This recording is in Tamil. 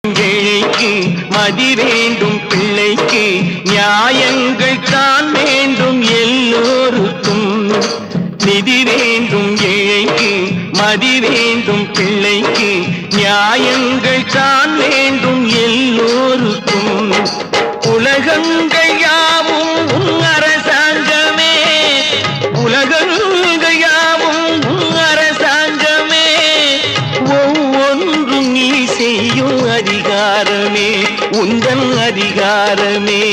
ஏழைக்கு மதி வேண்டும், பிள்ளைக்கு நியாயங்கள் தான் வேண்டும், எல்லோருக்கும் நிதி வேண்டும். ஏழைக்கு மதி வேண்டும், பிள்ளைக்கு நியாயங்கள் தான் வேண்டும், எல்லோருக்கும். உலகங்கள் யாவும் உன் அரசாங்கமே, உலகங்கள் யாவும் உன் அரசாங்கமே, ஒவ்வொன்றும் நீ செய்யும் அதிகாரமே உந்தன் அதிகாரமே.